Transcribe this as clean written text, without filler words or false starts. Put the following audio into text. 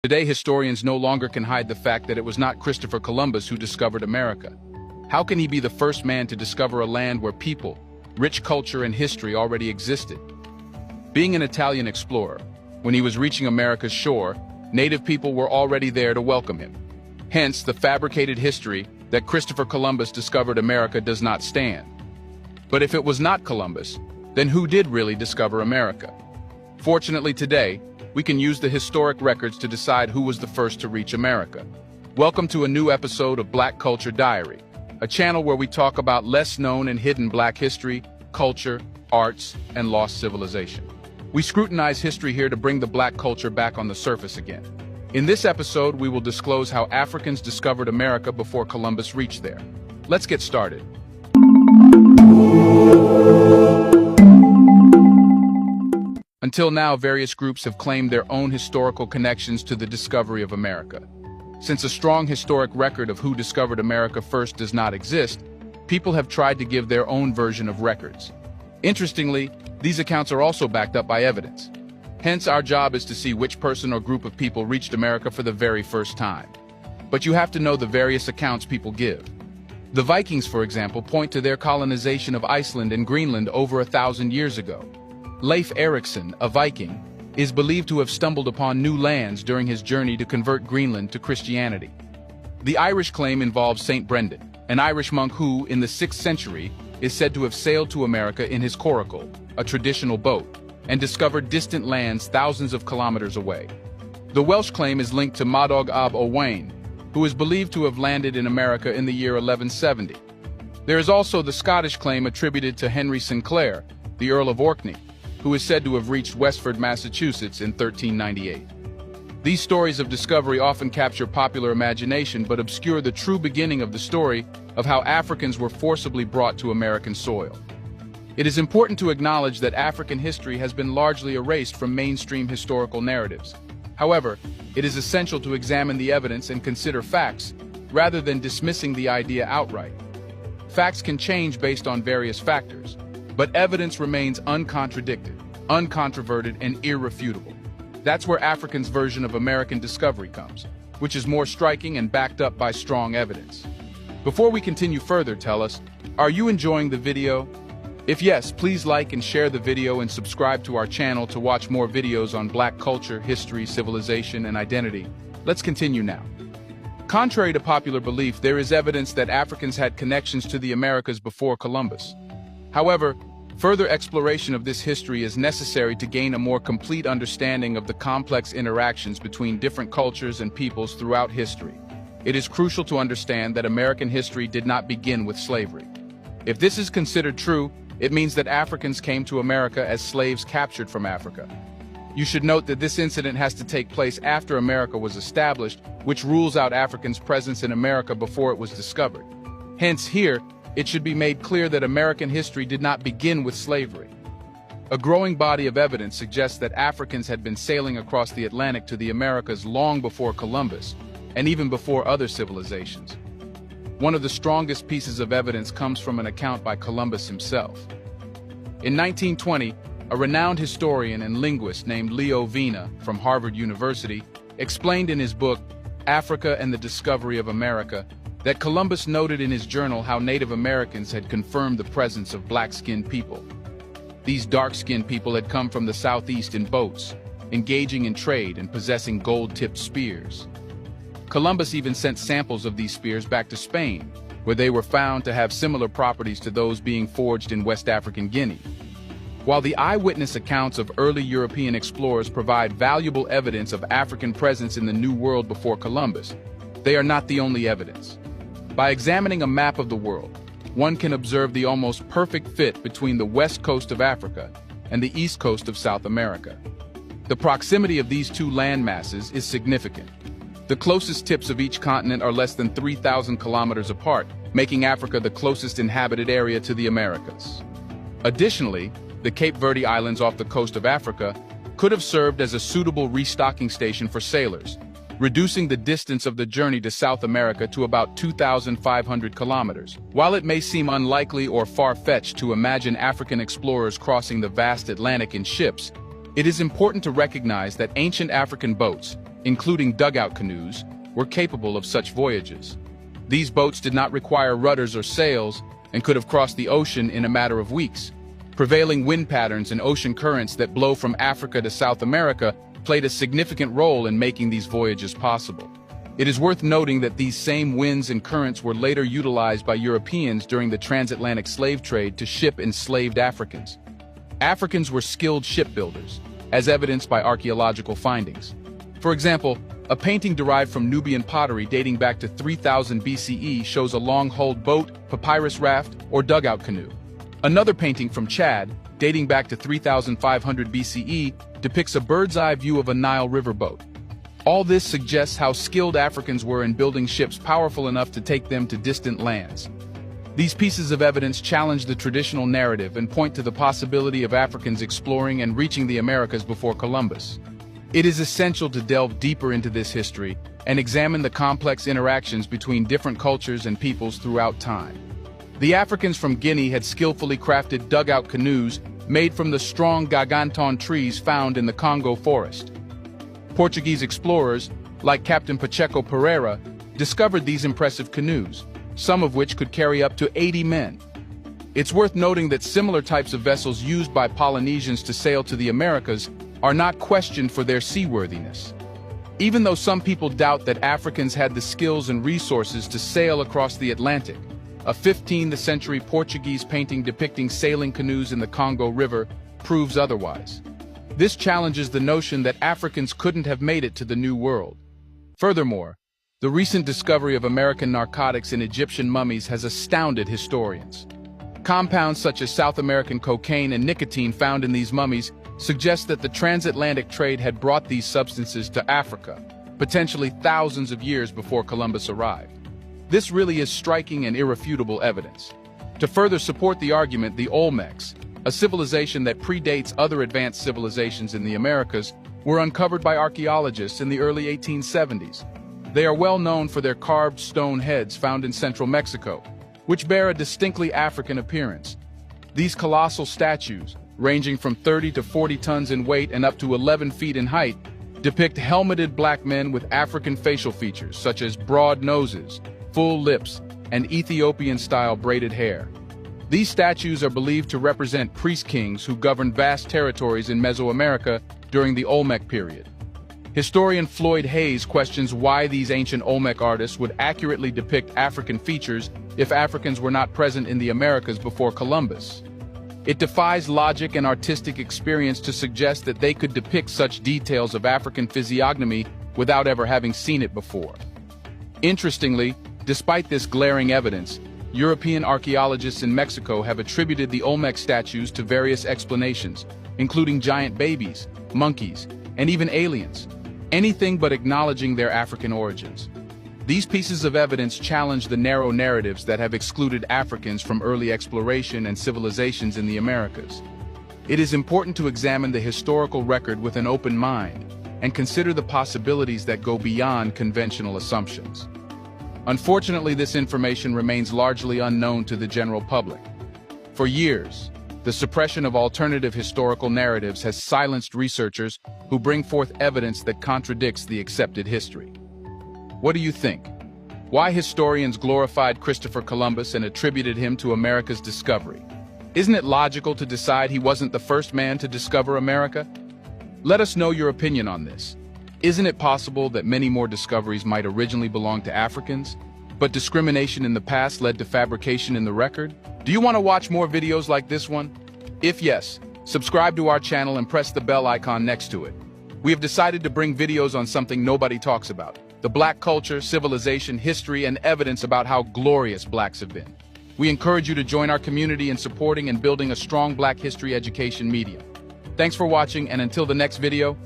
Today, historians no longer can hide the fact that it was not Christopher Columbus who discovered America. How can he be the first man to discover a land where people, rich culture, and history already existed? Being an Italian explorer, when he was reaching America's shore, native people were already there to welcome him. Hence, the fabricated history that Christopher Columbus discovered America does not stand. But if it was not Columbus, then who did really discover America? Fortunately today, we can use the historic records to decide who was the first to reach America. Welcome to a new episode of Black Culture Diary, a channel where we talk about less known and hidden Black history, culture, arts, and lost civilization. We scrutinize history here to bring the Black culture back on the surface again. In this episode, we will disclose how Africans discovered America before Columbus reached there. Let's get started. Until now, various groups have claimed their own historical connections to the discovery of America. Since a strong historic record of who discovered America first does not exist, people have tried to give their own version of records. Interestingly, these accounts are also backed up by evidence. Hence, our job is to see which person or group of people reached America for the very first time. But you have to know the various accounts people give. The Vikings, for example, point to their colonization of Iceland and Greenland over 1,000 years ago. Leif Erikson, a Viking, is believed to have stumbled upon new lands during his journey to convert Greenland to Christianity. The Irish claim involves Saint Brendan, an Irish monk who, in the 6th century, is said to have sailed to America in his coracle, a traditional boat, and discovered distant lands thousands of kilometers away. The Welsh claim is linked to Madog ab Owain, who is believed to have landed in America in the year 1170. There is also the Scottish claim attributed to Henry Sinclair, the Earl of Orkney, who is said to have reached Westford, Massachusetts in 1398. These stories of discovery often capture popular imagination but obscure the true beginning of the story of how Africans were forcibly brought to American soil. It is important to acknowledge that African history has been largely erased from mainstream historical narratives. However, it is essential to examine the evidence and consider facts, rather than dismissing the idea outright. Facts can change based on various factors, but evidence remains uncontradicted, uncontroverted, and irrefutable. That's where Africans' version of American discovery comes, which is more striking and backed up by strong evidence. Before we continue further, tell us, are you enjoying the video? If yes, please like and share the video and subscribe to our channel to watch more videos on Black culture, history, civilization, and identity. Let's continue now. Contrary to popular belief, there is evidence that Africans had connections to the Americas before Columbus. However, further exploration of this history is necessary to gain a more complete understanding of the complex interactions between different cultures and peoples throughout history. It is crucial to understand that American history did not begin with slavery. If this is considered true, it means that Africans came to America as slaves captured from Africa. You should note that this incident has to take place after America was established, which rules out Africans' presence in America before it was discovered. Hence, here, it should be made clear that American history did not begin with slavery. A growing body of evidence suggests that Africans had been sailing across the Atlantic to the Americas long before Columbus, and even before other civilizations. One of the strongest pieces of evidence comes from an account by Columbus himself. In 1920, a renowned historian and linguist named Leo Vina from Harvard University explained in his book, Africa and the Discovery of America, that Columbus noted in his journal how Native Americans had confirmed the presence of black-skinned people. These dark-skinned people had come from the southeast in boats, engaging in trade and possessing gold-tipped spears. Columbus even sent samples of these spears back to Spain, where they were found to have similar properties to those being forged in West African Guinea. While the eyewitness accounts of early European explorers provide valuable evidence of African presence in the New World before Columbus, they are not the only evidence. By examining a map of the world, one can observe the almost perfect fit between the west coast of Africa and the east coast of South America. The proximity of these two land masses is significant. The closest tips of each continent are less than 3,000 kilometers apart, making Africa the closest inhabited area to the Americas. Additionally, the Cape Verde Islands off the coast of Africa could have served as a suitable restocking station for sailors, reducing the distance of the journey to South America to about 2,500 kilometers. While it may seem unlikely or far-fetched to imagine African explorers crossing the vast Atlantic in ships, It is important to recognize that ancient African boats, including dugout canoes, were capable of such voyages. These boats did not require rudders or sails and could have crossed the ocean in a matter of weeks. Prevailing wind patterns and ocean currents that blow from Africa to South America played a significant role in making these voyages possible. It is worth noting that these same winds and currents were later utilized by Europeans during the transatlantic slave trade to ship enslaved Africans. Africans were skilled shipbuilders, as evidenced by archaeological findings. For example, a painting derived from Nubian pottery dating back to 3000 BCE shows a long-hulled boat, papyrus raft, or dugout canoe. Another painting from Chad, dating back to 3500 BCE, depicts a bird's-eye view of a Nile River boat. All this suggests how skilled Africans were in building ships powerful enough to take them to distant lands. These pieces of evidence challenge the traditional narrative and point to the possibility of Africans exploring and reaching the Americas before Columbus. It is essential to delve deeper into this history and examine the complex interactions between different cultures and peoples throughout time. The Africans from Guinea had skillfully crafted dugout canoes made from the strong garganton trees found in the Congo forest. Portuguese explorers, like Captain Pacheco Pereira, discovered these impressive canoes, some of which could carry up to 80 men. It's worth noting that similar types of vessels used by Polynesians to sail to the Americas are not questioned for their seaworthiness. Even though some people doubt that Africans had the skills and resources to sail across the Atlantic, a 15th century Portuguese painting depicting sailing canoes in the Congo River proves otherwise. This challenges the notion that Africans couldn't have made it to the New World. Furthermore, the recent discovery of American narcotics in Egyptian mummies has astounded historians. Compounds such as South American cocaine and nicotine found in these mummies suggest that the transatlantic trade had brought these substances to Africa, potentially thousands of years before Columbus arrived. This really is striking and irrefutable evidence. To further support the argument, the Olmecs, a civilization that predates other advanced civilizations in the Americas, were uncovered by archaeologists in the early 1870s. They are well known for their carved stone heads found in central Mexico, which bear a distinctly African appearance. These colossal statues, ranging from 30 to 40 tons in weight and up to 11 feet in height, depict helmeted black men with African facial features such as broad noses, full lips, and Ethiopian-style braided hair. These statues are believed to represent priest-kings who governed vast territories in Mesoamerica during the Olmec period. Historian Floyd Hayes questions why these ancient Olmec artists would accurately depict African features if Africans were not present in the Americas before Columbus. It defies logic and artistic experience to suggest that they could depict such details of African physiognomy without ever having seen it before. Interestingly, despite this glaring evidence, European archaeologists in Mexico have attributed the Olmec statues to various explanations, including giant babies, monkeys, and even aliens, anything but acknowledging their African origins. These pieces of evidence challenge the narrow narratives that have excluded Africans from early exploration and civilizations in the Americas. It is important to examine the historical record with an open mind and consider the possibilities that go beyond conventional assumptions. Unfortunately, this information remains largely unknown to the general public. For years, the suppression of alternative historical narratives has silenced researchers who bring forth evidence that contradicts the accepted history. What do you think? Why historians glorified Christopher Columbus and attributed him to America's discovery? Isn't it logical to decide he wasn't the first man to discover America? Let us know your opinion on this. Isn't it possible that many more discoveries might originally belong to Africans, but discrimination in the past led to fabrication in the record? Do you want to watch more videos like this one? If yes, subscribe to our channel and press the bell icon next to it. We have decided to bring videos on something nobody talks about: the Black culture, civilization, history, and evidence about how glorious Blacks have been. We encourage you to join our community in supporting and building a strong Black history education medium. Thanks for watching, and until the next video,